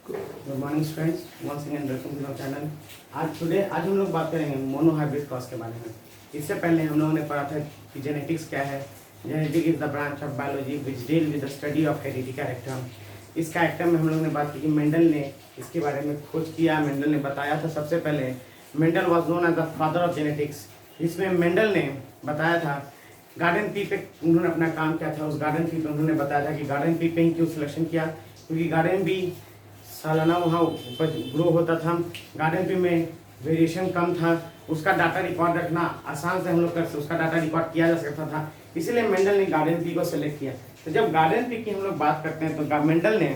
Good morning students, once again welcome to our channel. आज हम लोग बात करेंगे मोनो हाइब्रिड क्रॉस के बारे में। इससे पहले हम लोगों ने पढ़ा था कि जेनेटिक्स क्या है। Genetic is the branch of biology which deal with the study of heredity character. इस कैरेक्टर में हम लोगों ने बात की कि मेंडल ने इसके बारे में खोज किया। मेंडल ने बताया था सबसे पहले Mendel was known as the father of genetics. इसमें मेंडल ने बताया था गार्डन पी पे उन्होंने अपना काम किया था। उस गार्डन पी पे उन्होंने बताया था कि गार्डन पी पे ही क्यों सिलेक्शन किया, क्योंकि गार्डन पी सालाना वहाँ उपज ग्रो होता था। गार्डन पी में वेरिएशन कम था, उसका डाटा रिकॉर्ड रखना आसान से हम लोग कर उसका डाटा रिकॉर्ड किया जा सकता था। इसीलिए मेंडल ने गार्डन पी को सेलेक्ट किया। तो जब गार्डन पी की हम लोग बात करते हैं तो मेंडल ने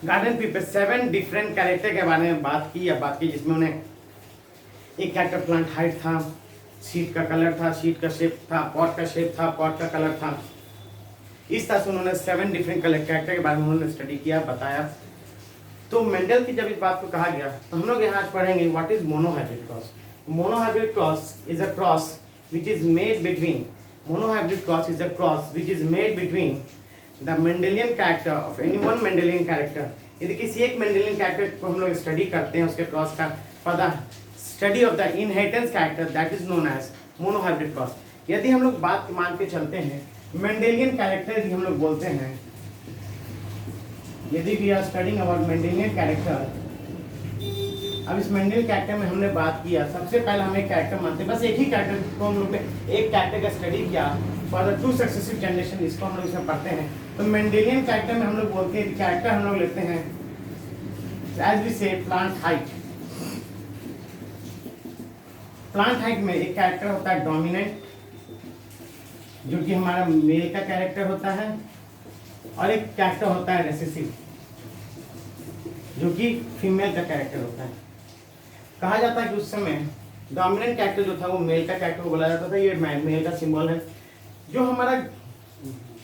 गार्डन पी पे 7 डिफरेंट कैरेक्टर के बारे में बात की, जिसमें उन्हें एक कैरेक्टर प्लांट हाइट था, सीट का कलर था, सीट का शेप था, पॉट का शेप था, पॉट का कलर था। इस तरह से उन्होंने 7 डिफरेंट कैरेक्टर के बारे में उन्होंने स्टडी किया, बताया। तो मेंडल की जब इस बात को कहा गया तो हम लोग यहाँ आज पढ़ेंगे what is monohybrid cross. Monohybrid cross is a cross which is made between the Mendelian character of any one Mendelian character. यदि किसी एक मेंडेलियन कैरेक्टर को हम लोग स्टडी करते हैं उसके क्रॉस का, for the study of the inheritance character, that is known as monohybrid cross. यदि हम लोग बात मान के चलते हैं मेंडेलियन कैरेक्टर हम लोग बोलते हैं, यदि we are studying about Mendelian character. अब इस मेंडेलियन कैरेक्टर में हमने बात किया, सबसे पहले हम एक कैरेक्टर मानते हैं, बस एक ही कैरेक्टर को हम लोग ने एक कैरेक्टर का स्टडी किया फॉर द 2 सक्सेसिव जनरेशन, इसको हम लोग इसमें पढ़ते हैं। तो मेंडेलियन कैरेक्टर में हम लोग बोलते हैं कैरेक्टर हम लोग लेते हैं एज वी से प्लांट हाइट। प्लांट हाइट में एक कैरेक्टर होता है डोमिनेंट, जो कि हमारा मेल का कैरेक्टर होता है, और एक कैरेक्टर होता है रेसेसिव, जो कि फीमेल का कैरेक्टर होता है। कहा जाता है कि उस समय डोमिनेंट कैरेक्टर जो था वो मेल का कैरेक्टर को बोला जाता था। ये मेल का सिंबल है। जो हमारा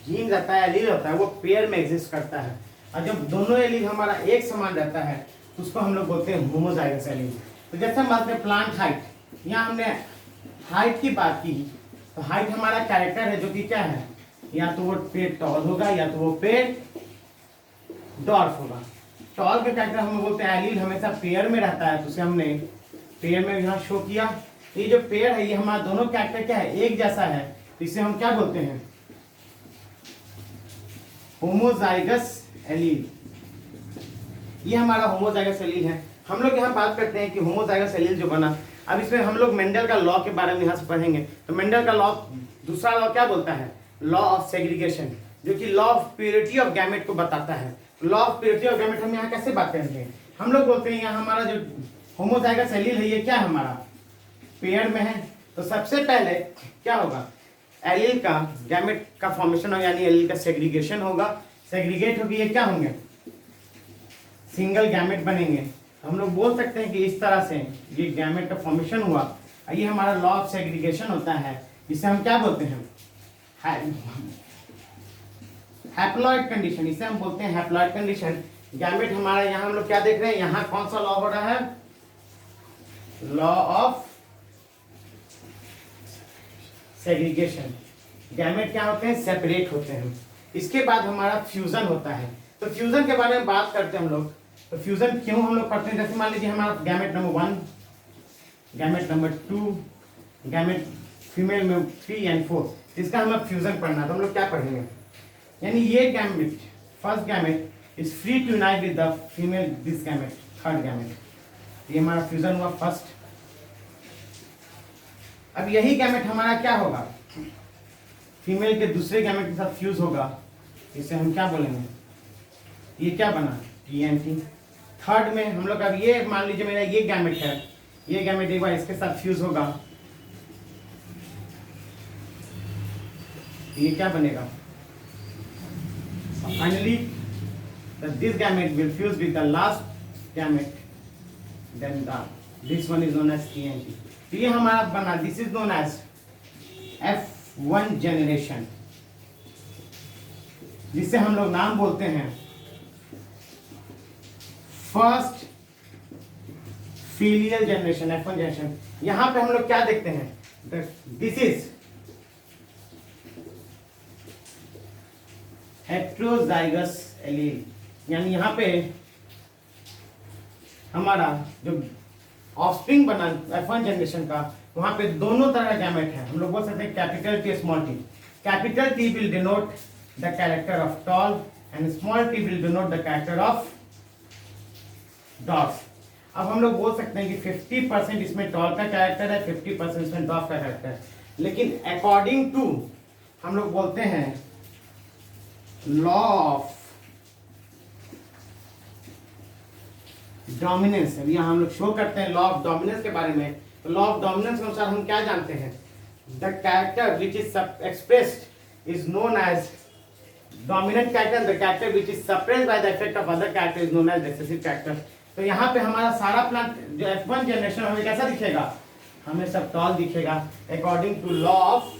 जीन रहता है, एलील होता है, वो पेयर में एग्जिस्ट करता है, और जब दोनों एलील हमारा एक समान रहता है तो उसको हम लोग बोलते हैं होमोजाइगस एलील। तो जैसे हम बात करें प्लांट हाइट, यहाँ हमने हाइट की बात की, तो हाइट हमारा कैरेक्टर है जो कि क्या है, या तो वो पेड़ टॉल होगा या तो वो पेड़ डॉर्फ होगा। टॉल का कैरेक्टर हम बोलते हैं एलील हमेशा पेयर में रहता है, तो उसे हमने पेयर में यहाँ शो किया। ये जो पेयर है ये हमारा दोनों कैरेक्टर क्या है, एक जैसा है, तो इसे हम क्या बोलते हैं, होमोजाइगस एलील। ये हमारा होमोजाइगस एलील है। हम लोग यहाँ बात करते हैं कि होमोजाइगस एलील जो बना, अब इसमें हम लोग मेंडल का लॉ के बारे में यहाँ से पढ़ेंगे। तो मेंडल का लॉ, दूसरा लॉ क्या बोलता है, लॉ ऑफ सेग्रीगेशन, जो कि law of purity of gamete को बताता है। Law of purity of gamete हम यहाँ कैसे बात करेंगे, हम लोग बोलते हैं यहाँ हमारा जो होमोजाइगस एलील है ये क्या है, हमारा पेयर में है। तो सबसे पहले क्या होगा, एलील का गैमेट का फॉर्मेशन होगा, यानी एलील का सेग्रीगेशन होगा। सेग्रीगेट होगी, ये क्या होंगे, सिंगल गैमेट बनेंगे। हम लोग बोल सकते हैं कि इस तरह से ये गैमेट का फॉर्मेशन हुआ, ये हमारा लॉ ऑफ सेग्रीगेशन होता है। इसे हम क्या बोलते हैं, हैप्लॉइड कंडीशन, इसे हम बोलते हैं हैप्लॉइड कंडीशन। गैमेट हमारा यहाँ हम लोग क्या देख रहे हैं, यहाँ कौन सा लॉ हो रहा है, लॉ ऑफ सेग्रीगेशन। गैमेट क्या होते हैं, सेपरेट होते हैं। इसके बाद हमारा फ्यूजन होता है। तो फ्यूजन के बारे में बात करते हैं हम लोग। तो फ्यूजन क्यों हम लोग पढ़ते हैं, जैसे मान लीजिए हमारा gamete number 1, gamete number 2, gamete female में 3 एंड 4, इसका हमें फ्यूजन पढ़ना है। तो हम लोग क्या पढ़ेंगे, यानी ये gamete, first gamete is free to unite with the female this gamete, third gamete. ये हमारा फ्यूजन हुआ फर्स्ट। अब यही गैमेट हमारा क्या होगा, फीमेल के दूसरे गैमेट के साथ फ्यूज होगा, इसे हम क्या बोलेंगे, ये क्या बना, TNT। थर्ड में हम लोग, अब ये मान लीजिए मेरा ये गैमेट है, ये गैमेट एक बार इसके साथ फ्यूज होगा, ये क्या बनेगा, finally this gamete will fuse with the last gamete, then this one is known as TNT। तो ये हमारा बना, this is known as F1 generation, जिसे हम लोग नाम बोलते हैं first filial generation, F1 generation. यहां पे हम लोग क्या देखते हैं, दिस इज हेट्रोजाइगस एलील, यानी यहाँ पे हमारा जो ऑफस्प्रिंग बना F1 जनरेशन का, वहां पे दोनों तरह का गैमेट है। हम लोग बोल सकते हैं capital T small T. Capital T will denote the character of tall and small T will denote the character of dwarf. अब हम लोग बोल सकते हैं कि 50% इसमें टॉल का कैरेक्टर है, 50% इसमें डॉर्फ का कैरेक्टर है। लेकिन अकॉर्डिंग टू हम लोग बोलते हैं लॉ ऑफ डोमिनेंस। अभी यहाँ हम लोग शो करते हैं लॉ ऑफ डोमिनेंस के बारे में। तो लॉ ऑफ डोमिनेंस के अनुसार हम क्या जानते हैं, the character which is expressed is known as dominant character, the character which is suppressed by the effect of other character is known as recessive character. तो यहाँ पे हमारा सारा प्लांट जो F1 जनरेशन हमें कैसा दिखेगा, हमें सब टॉल दिखेगा according to law of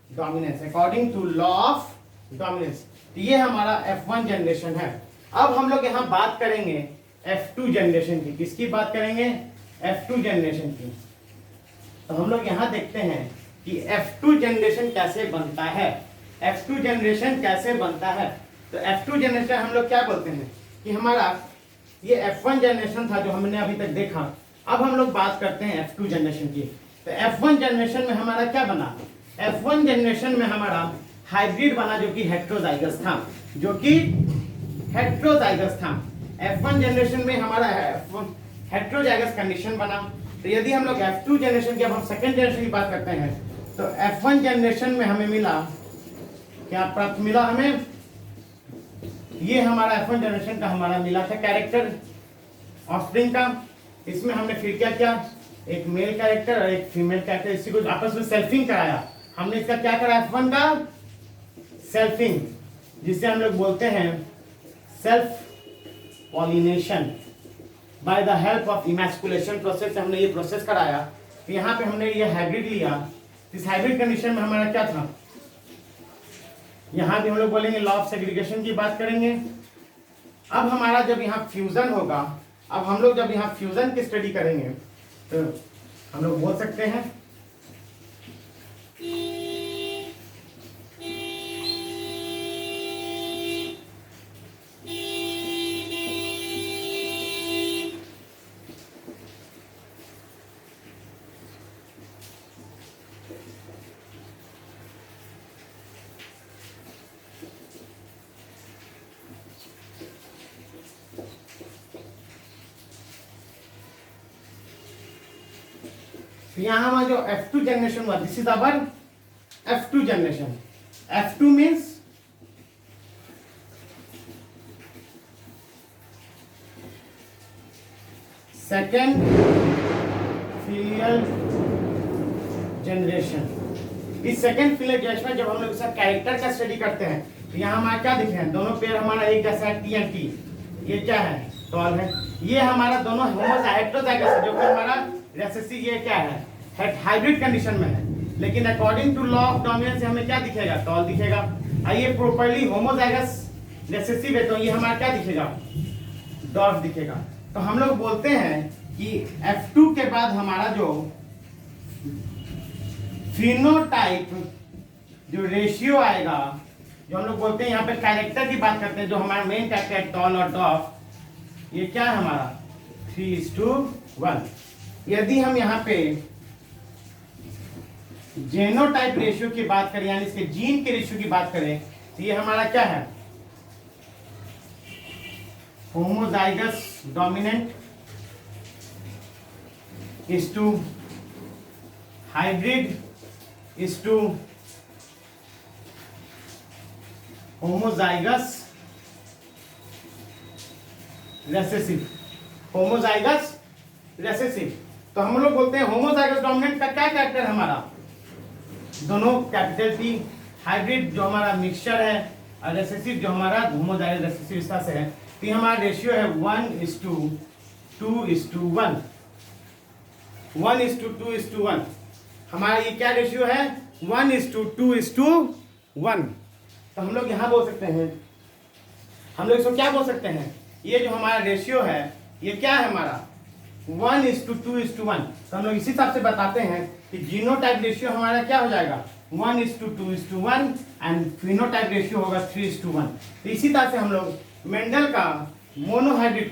dominance, according to law of dominance. तो ये हमारा F1 जनरेशन है। अब हम लोग यहाँ बात करेंगे F2 जनरेशन की। किसकी बात करेंगे, F2 जनरेशन की। तो हम लोग यहाँ देखते हैं कि F2 जनरेशन कैसे बनता है, F2 जनरेशन कैसे बनता है। तो F2 जनरेशन हम लोग क्या बोलते हैं कि हमारा ये F1 जनरेशन था जो हमने अभी तक देखा। अब हम लोग बात करते हैं F2 जनरेशन की। तो F1 जनरेशन में हमारा क्या बना, F1 जनरेशन में हमारा हाइब्रिड बना जो कि हेट्रोजाइगस था, जो कि हेट्रोजाइगस था। F1 जनरेशन में हमारा हेट्रोजाइगस कंडीशन बना। तो यदि हम लोग F2 जनरेशन की, अब हम सेकेंड जनरेशन की बात करते हैं, तो F1 जनरेशन में हमें मिला क्या प्राप्त मिला, हमें ये हमारा F1 जनरेशन का हमारा मिला था कैरेक्टर ऑफस्प्रिंग का। इसमें हमने फिर क्या किया, एक मेल कैरेक्टर और एक फीमेल कैरेक्टर, इसी को आपस में सेल्फिंग कराया। हमने इसका क्या करा, F1 का सेल्फिंग, जिसे हम लोग बोलते हैं self pollination by the help of emasculation process से हमने ये प्रोसेस कराया। तो यहाँ पे हमने ये हाइब्रिड लिया। इस हाइब्रिड कंडीशन में हमारा क्या था, यहाँ भी हम लोग बोलेंगे लॉ ऑफ सेग्रीगेशन की बात करेंगे। अब हमारा जब यहाँ फ्यूजन होगा, अब हम लोग जब यहाँ फ्यूजन की स्टडी करेंगे तो हम लोग बोल सकते हैं यहाँ हमारा जो F2 जनरेशन हुआ, this is our F2 generation. F2 means second filial generation. इस सेकेंड फिलियल जनरेशन में जब हम लोग इसका कैरेक्टर का स्टडी करते हैं तो यहाँ हमारा क्या दिखे हैं, दोनों पेयर हमारा एक जैसा है, T एंड T। ये क्या है, टॉल है। ये हमारा दोनों हेट्रोजाइगस है, जो कि हमारा रेसेसिव, ये क्या है, हाइब्रिड कंडीशन में है। लेकिन according to law of dominance हमें क्या दिखेगा, टॉल दिखेगा। आइए प्रॉपर्ली होमोजाइगस रेसेसिव है, तो ये हमारा क्या दिखेगा, डॉर्फ दिखेगा। तो हम लोग बोलते हैं कि F2 के बाद हमारा जो फिनोटाइप जो रेशियो आएगा, जो हम लोग बोलते हैं यहाँ पे कैरेक्टर की बात करते हैं, जो हमारा मेन कैरेक्टर है टॉल और डॉर्फ, ये क्या है हमारा 3:1। यदि हम यहाँ पे जेनोटाइप रेशियो की बात करें, यानी इसके जीन के रेशियो की बात करें, तो ये हमारा क्या है, homozygous dominant is to hybrid is to homozygous recessive, homozygous recessive. तो हम लोग बोलते हैं होमोजाइगस डोमिनेंट का क्या कैरेक्टर है हमारा, दोनों कैपिटल T। हाइब्रिड जो हमारा मिक्सचर है और रेसेसिव जो हमारा होमोजाइगस रेसेसिव इस तरह से है। तो हमारा रेशियो है 1:2:1, 1:2:1। हमारा ये क्या रेशियो है, 1:2:1। तो हम लोग यहाँ बोल सकते हैं, हम लोग इसको क्या बोल सकते हैं, ये जो हमारा रेशियो है ये क्या है हमारा 1:2:1। तो हम लोग इसी हिसाब से बताते हैं कि जीनोटाइप रेशियो हमारा क्या हो जाएगा 1:2:1 एंड फिनोटाइप रेशियो होगा 3:1। तो इसी तरह से हम लोग मेंडल का मोनोहाइब्रिड